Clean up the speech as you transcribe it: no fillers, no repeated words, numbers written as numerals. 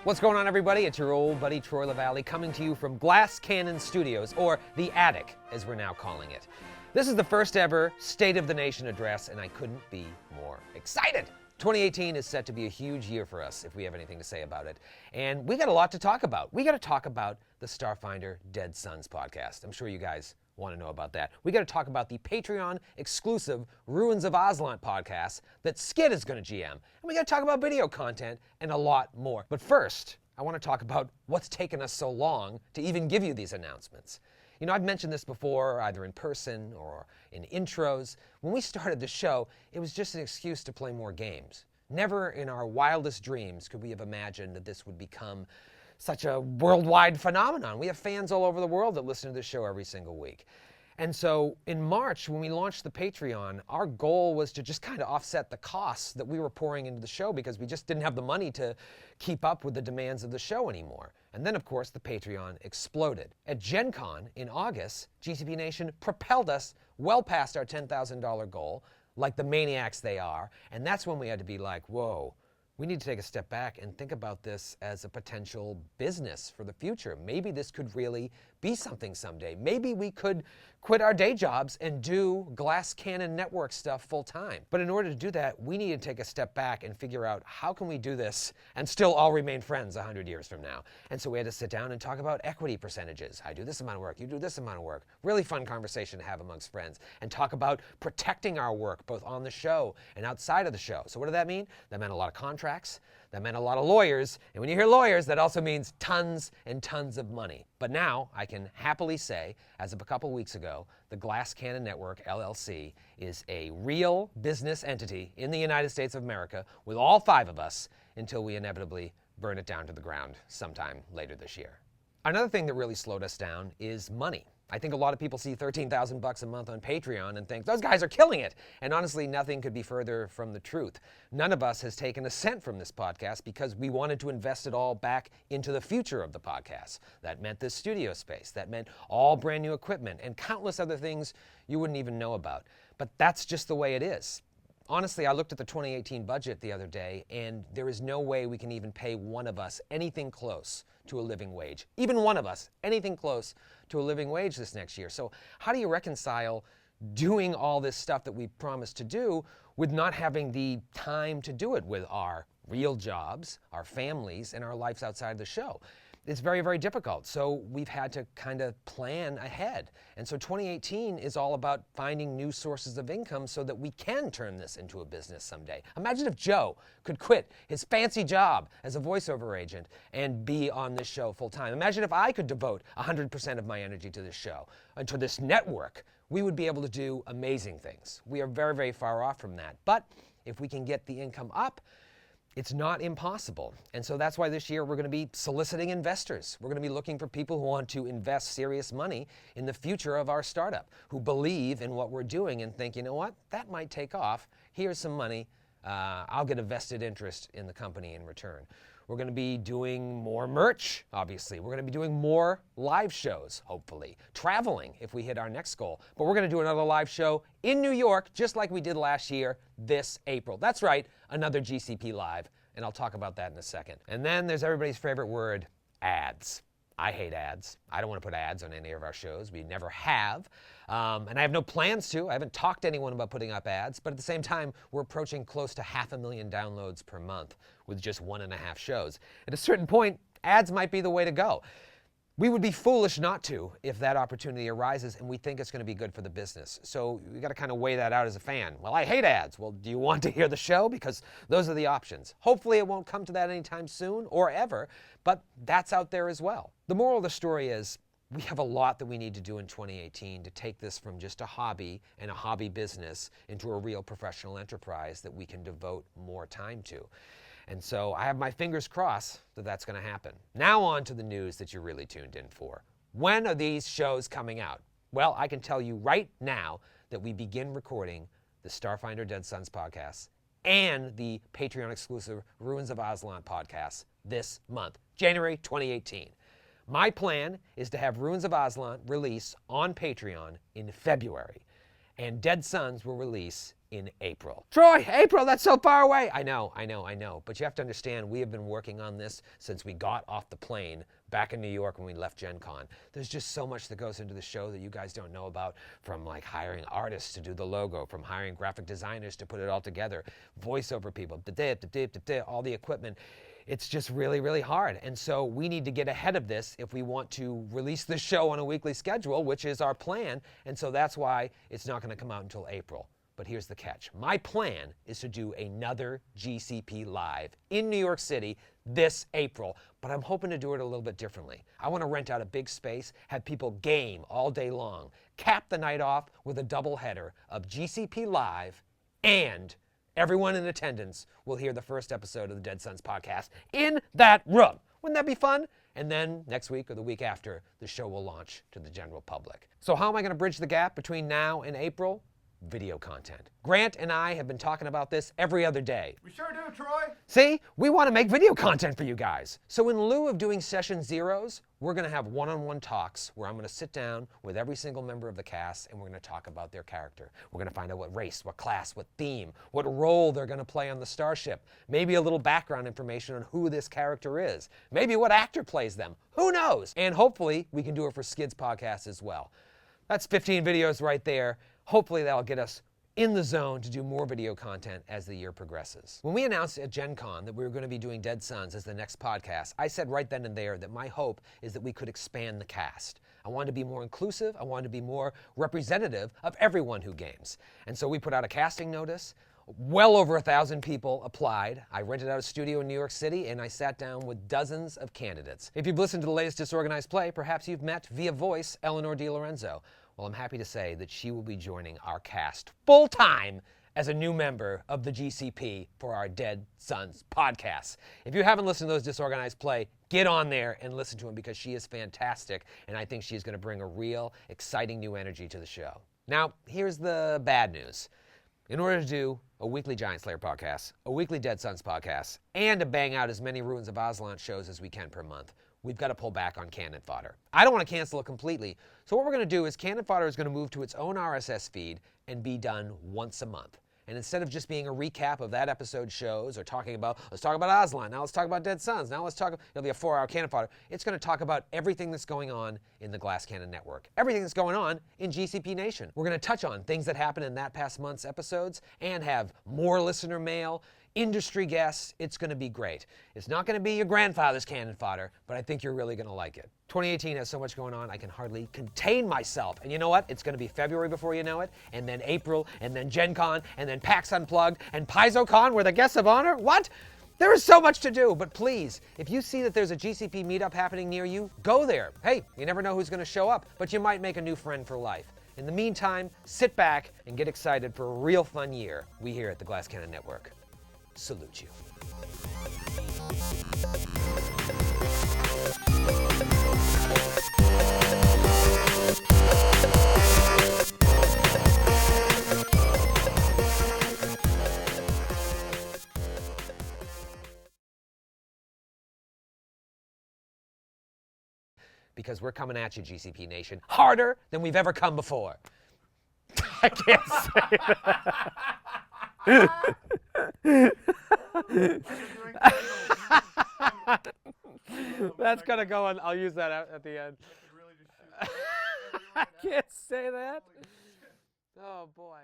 What's going on, everybody? It's your old buddy Troy LaValle coming to you from Glass Cannon Studios, or The Attic, as we're now calling it. This is the first ever State of the Nation address, and I couldn't be more excited. 2018 is set to be a huge year for us, if we have anything to say about it. And we got a lot to talk about. We got to talk about the Starfinder Dead Sons podcast. I'm sure you guys want to know about that. We got to talk about the Patreon exclusive Ruins of Aslan podcast that Skid is going to GM. And we got to talk about video content and a lot more. But first, I want to talk about what's taken us so long to even give you these announcements. You know, I've mentioned this before, either in person or in intros. When we started the show, it was just an excuse to play more games. Never in our wildest dreams could we have imagined that this would become such a worldwide phenomenon. We have fans all over the world that listen to this show every single week. And so in March, when we launched the Patreon, our goal was to just kind of offset the costs that we were pouring into the show because we just didn't have the money to keep up with the demands of the show anymore. And then, of course, the Patreon exploded. At Gen Con in August, GCP Nation propelled us well past our $10,000 goal, like the maniacs they are. And that's when we had to be like, whoa, we need to take a step back and think about this as a potential business for the future. Maybe this could really be something someday. Maybe we could quit our day jobs and do Glass Cannon Network stuff full time. But in order to do that, we need to take a step back and figure out how can we do this and still all remain friends 100 years from now. And so we had to sit down and talk about equity percentages. I do this amount of work, you do this amount of work. Really fun conversation to have amongst friends. And talk about protecting our work both on the show and outside of the show. So what did that mean? That meant a lot of contracts. That meant a lot of lawyers, and when you hear lawyers, that also means tons and tons of money. But now, I can happily say, as of a couple weeks ago, the Glass Cannon Network, LLC, is a real business entity in the United States of America with all 5 of us until we inevitably burn it down to the ground sometime later this year. Another thing that really slowed us down is money. I think a lot of people see $13,000 a month on Patreon and think, those guys are killing it. And honestly, nothing could be further from the truth. None of us has taken a cent from this podcast because we wanted to invest it all back into the future of the podcast. That meant this studio space. That meant all brand new equipment and countless other things you wouldn't even know about. But that's just the way it is. Honestly, I looked at the 2018 budget the other day, and there is no way we can even pay one of us anything close to a living wage. Even one of us, anything close to a living wage this next year. So how do you reconcile doing all this stuff that we promised to do with not having the time to do it with our real jobs, our families, and our lives outside the show? It's very, very difficult. So we've had to kind of plan ahead. And so 2018 is all about finding new sources of income so that we can turn this into a business someday. Imagine if Joe could quit his fancy job as a voiceover agent and be on this show full time. Imagine if I could devote 100% of my energy to this show and to this network. We would be able to do amazing things. We are very, very far off from that. But if we can get the income up, it's not impossible. And so that's why this year we're going to be soliciting investors. We're going to be looking for people who want to invest serious money in the future of our startup, who believe in what we're doing and think, you know what, that might take off. Here's some money. I'll get a vested interest in the company in return. We're going to be doing more merch, obviously. We're going to be doing more live shows, hopefully. Traveling, if we hit our next goal. But we're going to do another live show in New York, just like we did last year, this April. That's right, another GCP Live, and I'll talk about that in a second. And then there's everybody's favorite word, ads. I hate ads. I don't want to put ads on any of our shows. We never have. And I have no plans to. I haven't talked to anyone about putting up ads. But at the same time, we're approaching close to 500,000 downloads per month with just 1.5 shows. At a certain point, ads might be the way to go. We would be foolish not to if that opportunity arises and we think it's going to be good for the business. So you got to kind of weigh that out as a fan. Well, I hate ads. Well, do you want to hear the show? Because those are the options. Hopefully it won't come to that anytime soon or ever, but that's out there as well. The moral of the story is we have a lot that we need to do in 2018 to take this from just a hobby and a hobby business into a real professional enterprise that we can devote more time to. And so I have my fingers crossed that that's going to happen. Now on to the news that you're really tuned in for. When are these shows coming out? Well, I can tell you right now that we begin recording the Starfinder Dead Sons podcast and the Patreon exclusive Ruins of Aslan podcast this month, January 2018. My plan is to have Ruins of Aslan release on Patreon in February, and Dead Sons will release in April. Troy, April, that's so far away. I know. But you have to understand, we have been working on this since we got off the plane back in New York when we left Gen Con. There's just so much that goes into the show that you guys don't know about, from like hiring artists to do the logo, from hiring graphic designers to put it all together, voiceover people, all the equipment. It's just really, really hard. And so we need to get ahead of this if we want to release the show on a weekly schedule, which is our plan. And so that's why it's not going to come out until April. But here's the catch. My plan is to do another GCP Live in New York City this April, but I'm hoping to do it a little bit differently. I want to rent out a big space, have people game all day long, cap the night off with a doubleheader of GCP Live, and everyone in attendance will hear the first episode of the Dead Sons podcast in that room. Wouldn't that be fun? And then next week or the week after, the show will launch to the general public. So how am I going to bridge the gap between now and April? Video content. Grant and I have been talking about this every other day. We sure do, Troy. See, we want to make video content for you guys. So in lieu of doing session zeros, we're going to have one-on-one talks where I'm going to sit down with every single member of the cast and we're going to talk about their character. We're going to find out what race, what class, what theme, what role they're going to play on the starship. Maybe a little background information on who this character is. Maybe what actor plays them. Who knows? And hopefully we can do it for Skids podcast as well. That's 15 videos right there. Hopefully that'll get us in the zone to do more video content as the year progresses. When we announced at Gen Con that we were going to be doing Dead Sons as the next podcast, I said right then and there that my hope is that we could expand the cast. I wanted to be more inclusive. I wanted to be more representative of everyone who games. And so we put out a casting notice. Well over 1,000 people applied. I rented out a studio in New York City and I sat down with dozens of candidates. If you've listened to the latest Disorganized Play, perhaps you've met via voice Eleanor DiLorenzo. Well, I'm happy to say that she will be joining our cast full-time as a new member of the GCP for our Dead Sons podcast. If you haven't listened to those Disorganized Play, get on there and listen to them because she is fantastic and I think she's going to bring a real, exciting new energy to the show. Now, here's the bad news. In order to do a weekly Giant Slayer podcast, a weekly Dead Sons podcast, and to bang out as many Ruins of Aslan shows as we can per month, we've got to pull back on Cannon Fodder. I don't want to cancel it completely. So what we're going to do is Cannon Fodder is going to move to its own RSS feed and be done once a month. And instead of just being a recap of that episode's shows or talking about, let's talk about Aslan, now let's talk about Dead Sons, now let's talk, it'll be a 4-hour Cannon Fodder. It's going to talk about everything that's going on in the Glass Cannon Network, everything that's going on in GCP Nation. We're going to touch on things that happened in that past month's episodes and have more listener mail, industry guests. It's going to be great. It's not going to be your grandfather's Cannon Fodder, but I think you're really going to like it. 2018 has so much going on, I can hardly contain myself. And you know what? It's going to be February before you know it, and then April, and then Gen Con, and then PAX Unplugged, and PaizoCon, we're the guests of honor. What? There is so much to do, but please, if you see that there's a GCP meetup happening near you, go there. Hey, you never know who's going to show up, but you might make a new friend for life. In the meantime, sit back and get excited for a real fun year. We here at the Glass Cannon Network salute you. Because we're coming at you, GCP Nation, harder than we've ever come before. I can't say that. That's gonna go on. I'll use that at the end. I can't say that. Oh boy.